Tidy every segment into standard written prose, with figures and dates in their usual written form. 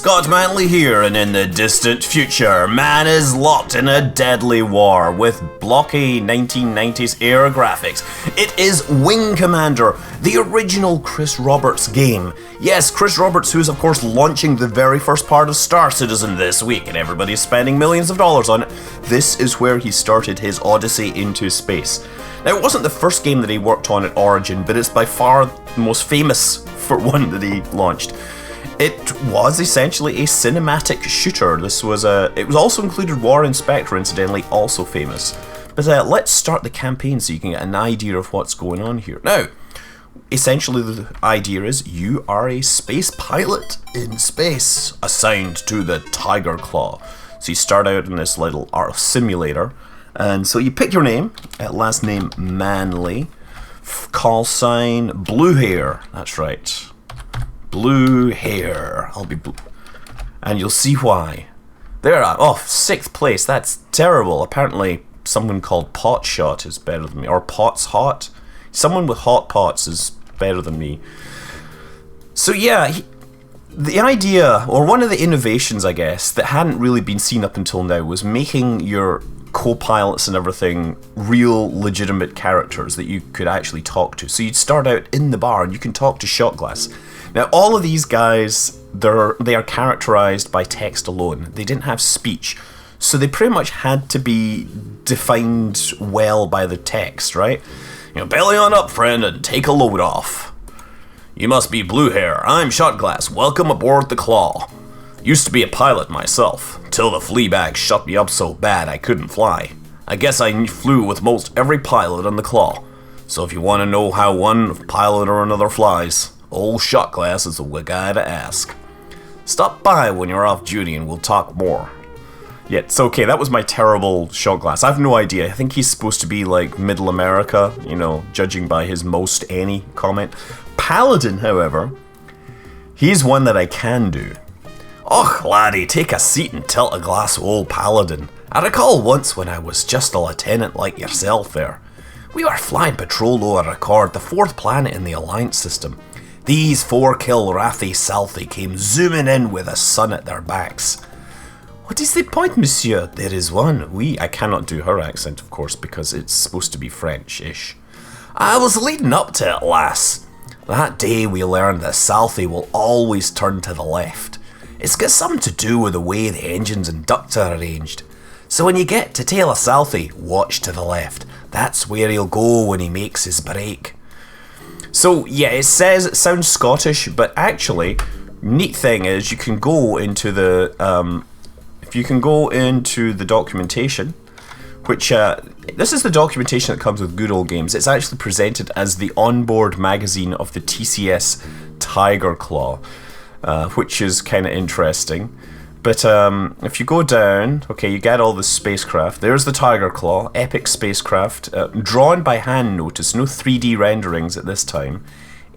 Scott Manley here, and in the distant future, man is locked in a deadly war with blocky 1990s era graphics. It is Wing Commander, the original Chris Roberts game. Yes, Chris Roberts, who is of course launching the very first part of Star Citizen this week, and everybody's spending millions of dollars on it. This is where he started his odyssey into space. Now, it wasn't the first game that he worked on at Origin, but it's by far the most famous for one that he launched. It was essentially a cinematic shooter. It was also included War Inspector, incidentally, also famous. But let's start the campaign so you can get an idea of what's going on here. Now, essentially the idea is you are a space pilot in space, assigned to the Tiger Claw. So you start out in this little art simulator, and so you pick your name, last name Manley, call sign Blue Hair, that's right. Blue hair. I'll be blue. And you'll see why. There I am. Oh, 6th place. That's terrible. Apparently, someone called Potshot is better than me. Or Pot's Hot. Someone with hot pots is better than me. So yeah, the idea, or one of the innovations, I guess, that hadn't really been seen up until now was making your co-pilots and everything real, legitimate characters that you could actually talk to. So you'd start out in the bar and you can talk to Shotglass. Now, all of these guys, they are characterized by text alone. They didn't have speech, so they pretty much had to be defined well by the text, right? You know, belly on up, friend, and take a load off. You must be Blue Hair. I'm Shotglass. Welcome aboard the Claw. Used to be a pilot myself, till the flea bag shut me up so bad I couldn't fly. I guess I flew with most every pilot on the Claw. So if you want to know how one pilot or another flies, old Shotglass is the guy to ask. Stop by when you're off duty and we'll talk more. Yeah, it's okay, that was my terrible Shotglass. I have no idea. I think he's supposed to be like Middle America, you know, judging by his most any comment. Paladin, however, he's one that I can do. Och, laddie, take a seat and tilt a glass of old Paladin. I recall once when I was just a lieutenant like yourself there. We were flying patrol over Accord, the 4th planet in the Alliance system. These 4 Kilrathi Salthi came zooming in with the sun at their backs. What is the point, monsieur? There is one. I cannot do her accent, of course, because it's supposed to be French-ish. I was leading up to it, lass. That day we learned that Salthi will always turn to the left. It's got something to do with the way the engines and ducts are arranged. So when you get to tail of Salthi, watch to the left. That's where he'll go when he makes his break. So yeah, it sounds Scottish, but actually, neat thing is you can go into the documentation, which this is the documentation that comes with Good Old Games. It's actually presented as the onboard magazine of the TCS Tiger Claw, which is kind of interesting. But if you go down, okay, you get all the spacecraft. There's the Tiger Claw, epic spacecraft, drawn by hand, notice, no 3D renderings at this time.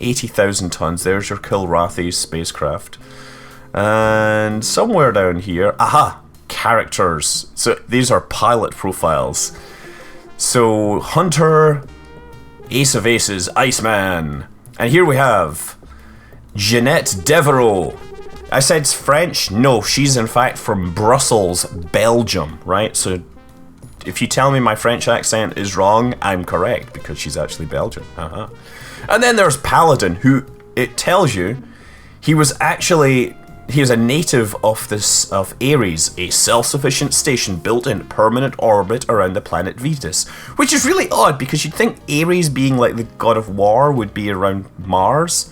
80,000 tons, there's your Kilrathi spacecraft. And somewhere down here, aha, characters. So these are pilot profiles. So, Hunter, Ace of Aces, Iceman. And here we have Jeanette Devereaux. I said it's French? No, she's in fact from Brussels, Belgium, right? So if you tell me my French accent is wrong, I'm correct, because she's actually Belgian. And then there's Paladin, who, it tells you, he was a native of Ares, a self-sufficient station built in permanent orbit around the planet Venus, which is really odd, because you'd think Ares, being like the god of war, would be around Mars.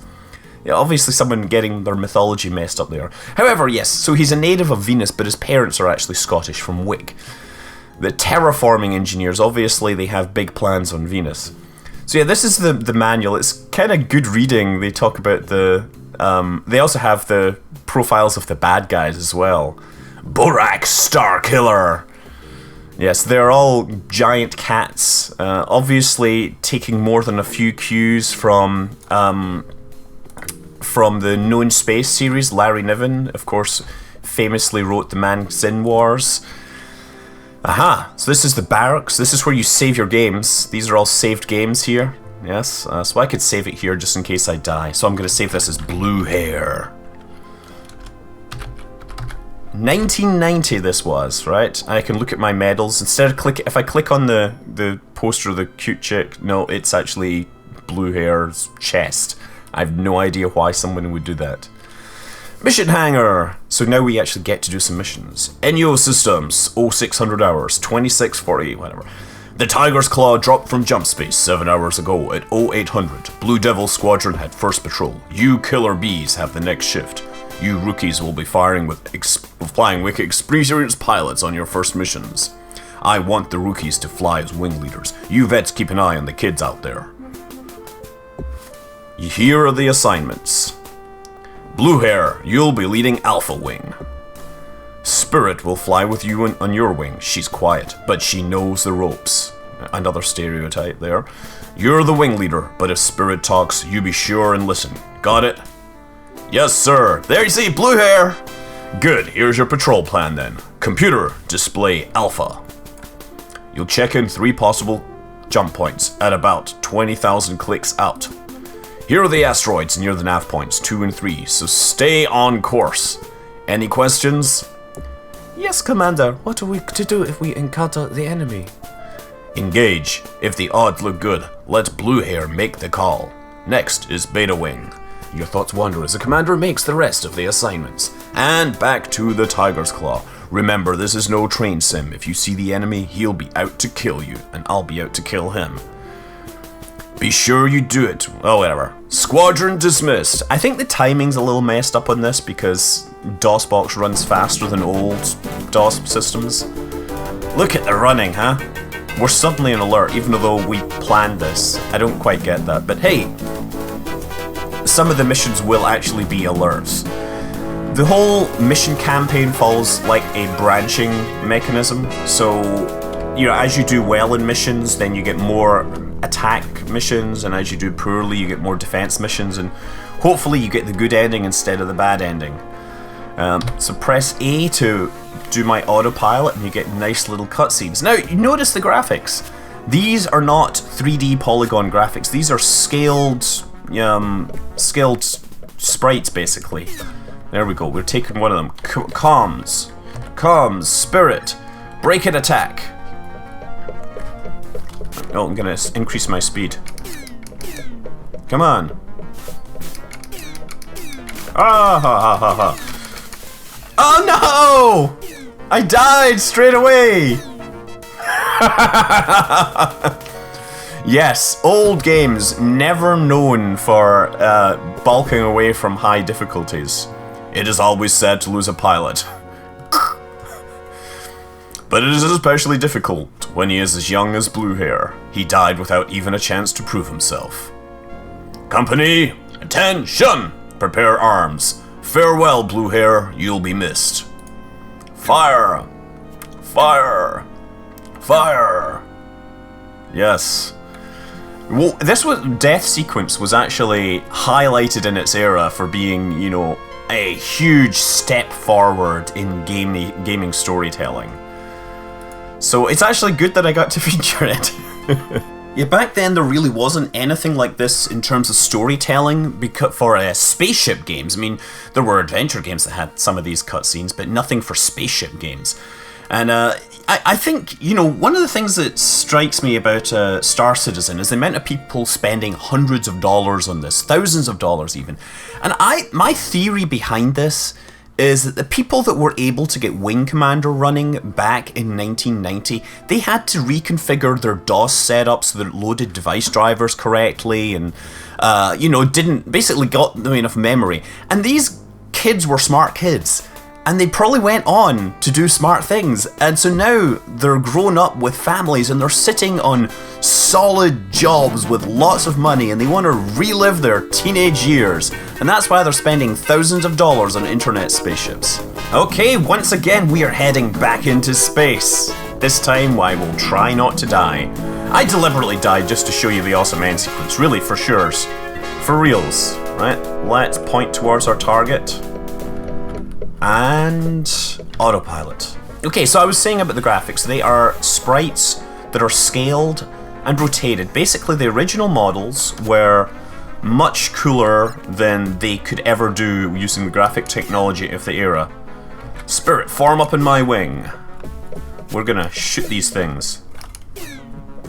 Yeah, obviously someone getting their mythology messed up there. However, yes, so he's a native of Venus, but his parents are actually Scottish, from Wick. The terraforming engineers, obviously they have big plans on Venus. So yeah, this is the manual. It's kind of good reading. They talk about they also have the profiles of the bad guys as well. Borak Starkiller. Yes, they're all giant cats. Obviously taking more than a few cues from the Known Space series. Larry Niven, of course, famously wrote the Man-Sin Wars. Aha, so this is the barracks. This is where you save your games. These are all saved games here. Yes, so I could save it here just in case I die. So I'm going to save this as Blue Hair. 1990 this was, right? I can look at my medals. Instead of if I click on the poster of the cute chick, no, it's actually Blue Hair's chest. I have no idea why someone would do that. Mission Hangar! So now we actually get to do some missions. Enyo Systems, 0600 hours, 2640, whatever. The Tiger's Claw dropped from jump space 7 hours ago at 0800. Blue Devil Squadron had first patrol. You Killer Bees have the next shift. You rookies will be flying with experienced pilots on your first missions. I want the rookies to fly as wing leaders. You vets keep an eye on the kids out there. Here are the assignments. Blue Hair, you'll be leading Alpha Wing. Spirit will fly with you on your wing. She's quiet, but she knows the ropes. Another stereotype there. You're the wing leader, but if Spirit talks, you be sure and listen. Got it? Yes, sir. There you see, Blue Hair. Good, here's your patrol plan then. Computer, display Alpha. You'll check in 3 possible jump points at about 20,000 clicks out. Here are the asteroids near the nav points, 2 and 3, so stay on course. Any questions? Yes, Commander. What are we to do if we encounter the enemy? Engage. If the odds look good, let Blue Hair make the call. Next is Beta Wing. Your thoughts wander as the commander makes the rest of the assignments. And back to the Tiger's Claw. Remember, this is no train sim. If you see the enemy, he'll be out to kill you, and I'll be out to kill him. Be sure you do it. Oh, whatever. Squadron dismissed. I think the timing's a little messed up on this because DOSBox runs faster than old DOS systems. Look at the running, huh? We're suddenly on alert, even though we planned this. I don't quite get that, but hey, some of the missions will actually be alerts. The whole mission campaign follows like a branching mechanism, so you know, as you do well in missions, then you get more attack missions, and as you do poorly, you get more defense missions, and hopefully you get the good ending instead of the bad ending. So press A to do my autopilot, and you get nice little cutscenes. Now, you notice the graphics. These are not 3D polygon graphics. These are scaled sprites, basically. There we go. We're taking one of them. Comms, Spirit, break and attack. Oh, I'm gonna increase my speed. Come on. Ah ha ha ha ha. Oh no! I died straight away! Yes, old games never known for bulking away from high difficulties. It is always sad to lose a pilot. But it is especially difficult when he is as young as Blue Hair. He died without even a chance to prove himself. Company, attention! Prepare arms. Farewell, Blue Hair, you'll be missed. Fire! Fire! Fire! Yes. Well, this death sequence was actually highlighted in its era for being, you know, a huge step forward in gaming storytelling. So it's actually good that I got to feature it. Yeah, back then there really wasn't anything like this in terms of storytelling for spaceship games. I mean, there were adventure games that had some of these cutscenes, but nothing for spaceship games. And I think, you know, one of the things that strikes me about Star Citizen is the amount of people spending hundreds of dollars on this, thousands of dollars even. And my theory behind this is that the people that were able to get Wing Commander running back in 1990, they had to reconfigure their DOS setup so that it loaded device drivers correctly and, you know, basically got them enough memory. And these kids were smart kids. And they probably went on to do smart things. And so now they're grown up with families and they're sitting on solid jobs with lots of money and they want to relive their teenage years. And that's why they're spending thousands of dollars on internet spaceships. Okay, once again we are heading back into space. This time I will try not to die. I deliberately died just to show you the awesome end sequence, really, for sure. For reals, right? Let's point towards our target. And autopilot. Okay, so I was saying about the graphics. They are sprites that are scaled and rotated. Basically, the original models were much cooler than they could ever do using the graphic technology of the era. Spirit, form up in my wing. We're gonna shoot these things.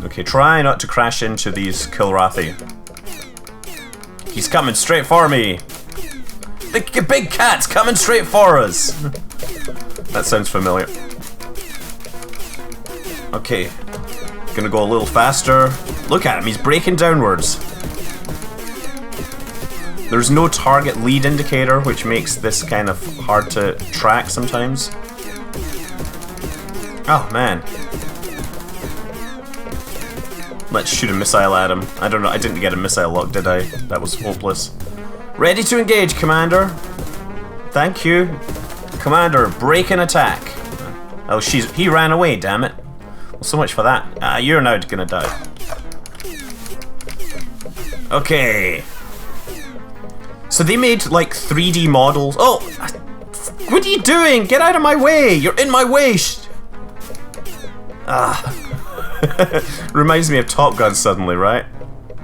Okay, try not to crash into these Kilrathi. He's coming straight for me. The big cat's coming straight for us. That sounds familiar. Okay, gonna go a little faster. Look at him, he's breaking downwards. There's no target lead indicator, which makes this kind of hard to track sometimes. Oh man. Let's shoot a missile at him. I don't know, I didn't get a missile lock, did I? That was hopeless. Ready to engage, Commander. Thank you. Commander, break and attack. Oh, he ran away, damn it. Well, so much for that. You're now gonna die. Okay. So they made like 3D models. Oh, what are you doing? Get out of my way! You're in my way! Reminds me of Top Gun suddenly, right?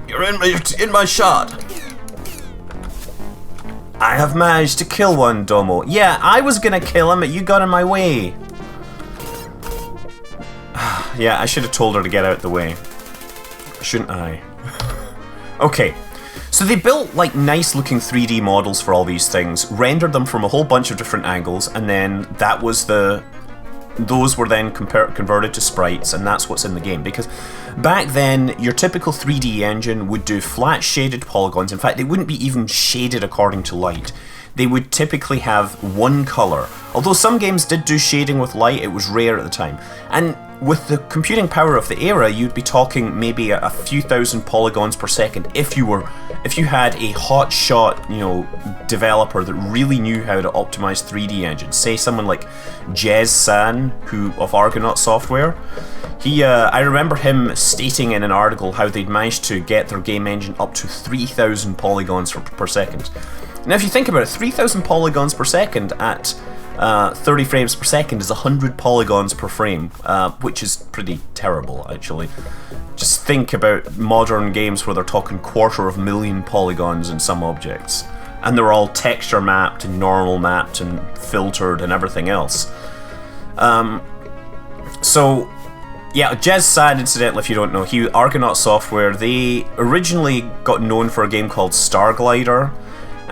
You're in my shot. I have managed to kill one, Domo. Yeah, I was gonna kill him, but you got in my way. Yeah, I should have told her to get out the way. Shouldn't I? Okay. So they built like nice looking 3D models for all these things, rendered them from a whole bunch of different angles, and then that was those were then converted to sprites, and that's what's in the game. Because back then, your typical 3D engine would do flat shaded polygons. In fact, they wouldn't be even shaded according to light. They would typically have one color. Although some games did do shading with light, it was rare at the time. And with the computing power of the era, you'd be talking maybe a few thousand polygons per second if you had a hot shot, developer that really knew how to optimize 3D engines. Say someone like Jez San, of Argonaut Software. I remember him stating in an article how they'd managed to get their game engine up to 3,000 polygons per second. Now, if you think about it, 3,000 polygons per second at 30 frames per second is 100 polygons per frame, which is pretty terrible, actually. Just think about modern games where they're talking 250,000 polygons in some objects, and they're all texture mapped and normal mapped and filtered and everything else. So, yeah, Jez Sad, incidentally, if you don't know, Argonaut Software, they originally got known for a game called Star Glider,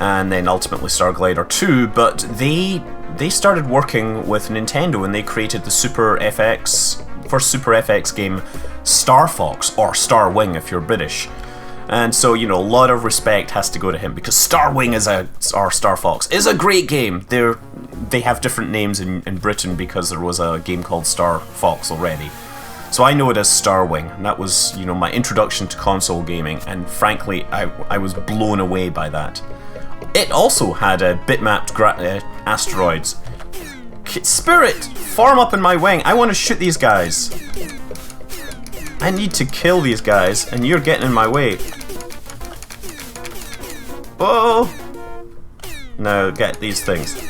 and then ultimately Star Glider 2, but they started working with Nintendo and they created the first Super FX game, Star Fox, or Star Wing if you're British. And so, a lot of respect has to go to him, because Star Wing or Star Fox is a great game. They have different names in Britain because there was a game called Star Fox already. So I know it as Star Wing, and that was, my introduction to console gaming, and frankly, I was blown away by that. It also had bitmapped asteroids. Spirit, form up in my wing. I want to shoot these guys. I need to kill these guys, and you're getting in my way. Whoa! Now get these things.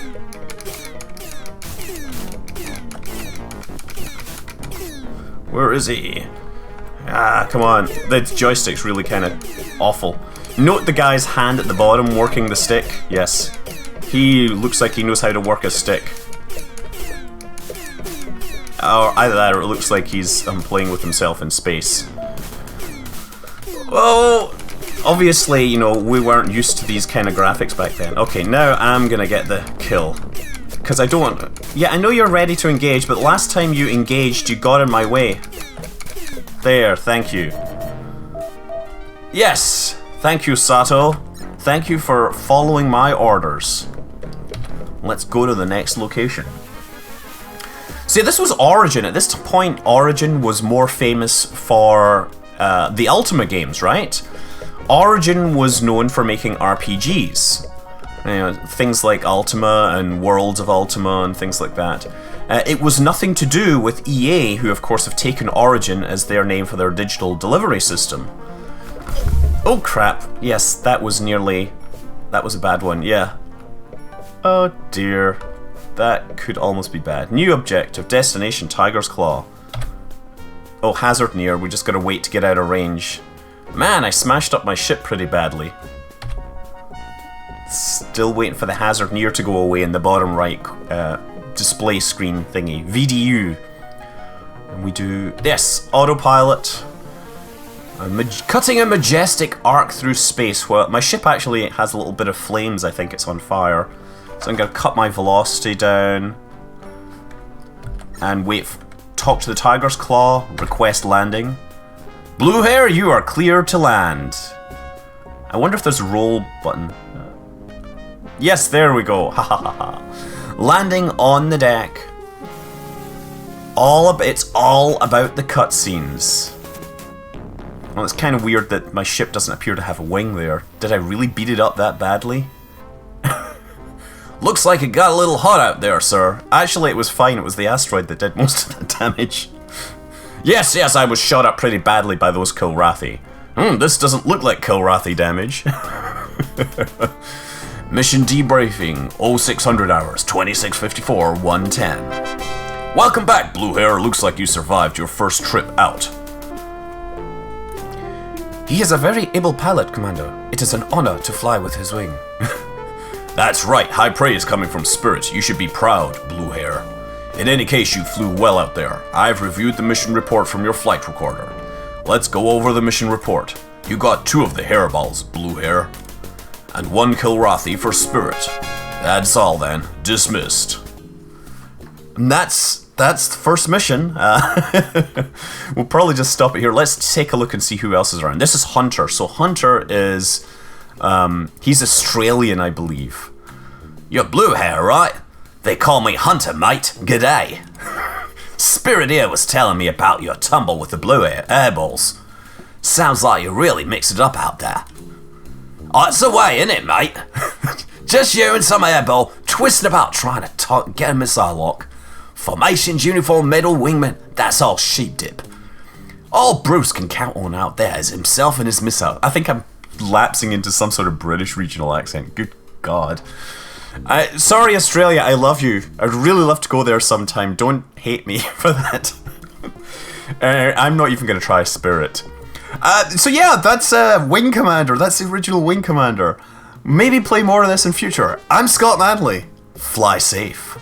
Where is he? Come on. The joystick's really kind of awful. Note the guy's hand at the bottom working the stick. Yes. He looks like he knows how to work a stick. Or either that, or it looks like he's playing with himself in space. Oh! Obviously, we weren't used to these kind of graphics back then. Okay, now I'm gonna get the kill. Because I don't... Yeah, I know you're ready to engage, but last time you engaged, you got in my way. There, thank you. Yes! Thank you, Sato. Thank you for following my orders. Let's go to the next location. See, this was Origin. At this point, Origin was more famous for the Ultima games, right? Origin was known for making RPGs. Things like Ultima and Worlds of Ultima and things like that. It was nothing to do with EA, who of course have taken Origin as their name for their digital delivery system. Oh crap, yes, that was a bad one, yeah. Oh dear, that could almost be bad. New objective, destination Tiger's Claw. Oh, hazard near, we just gotta wait to get out of range. Man, I smashed up my ship pretty badly. Still waiting for the hazard near to go away in the bottom right display screen thingy, VDU. And we do this, autopilot. Cutting a majestic arc through space. Well, my ship actually has a little bit of flames, I think it's on fire. So I'm going to cut my velocity down. And wait, talk to the tiger's claw, request landing. Blue hair, you are clear to land. I wonder if there's a roll button. Yes, there we go. Ha ha ha ha. Landing on the deck. It's all about the cutscenes. Well, it's kind of weird that my ship doesn't appear to have a wing there. Did I really beat it up that badly? Looks like it got a little hot out there, sir. Actually, it was fine. It was the asteroid that did most of the damage. Yes, I was shot up pretty badly by those Kilrathi. This doesn't look like Kilrathi damage. Mission debriefing, 0600 hours, 2654, 110. Welcome back, Blue Hair. Looks like you survived your first trip out. He is a very able pilot, Commander. It is an honor to fly with his wing. That's right, high praise coming from Spirit. You should be proud, Blue Hair. In any case, you flew well out there. I've reviewed the mission report from your flight recorder. Let's go over the mission report. You got 2 of the hairballs, Blue Hair. And 1 Kilrathi for Spirit. That's all then. Dismissed. And that's the first mission. We'll probably just stop it here. Let's take a look and see who else is around. This is Hunter. So Hunter is... he's Australian, I believe. You're Blue Hair, right? They call me Hunter, mate. G'day. Spirit here was telling me about your tumble with the blue airballs. Sounds like you really mixed it up out there. Oh, it's the way, innit, mate? Just you and some airball twisting about trying to get a missile lock. Formations, uniform, medal, wingman, that's all sheep dip. All Bruce can count on out there is himself and his missile. I think I'm lapsing into some sort of British regional accent. Good God. Sorry, Australia, I love you. I'd really love to go there sometime. Don't hate me for that. I'm not even going to try Spirit. So yeah, that's Wing Commander. That's the original Wing Commander. Maybe play more of this in future. I'm Scott Manley. Fly safe.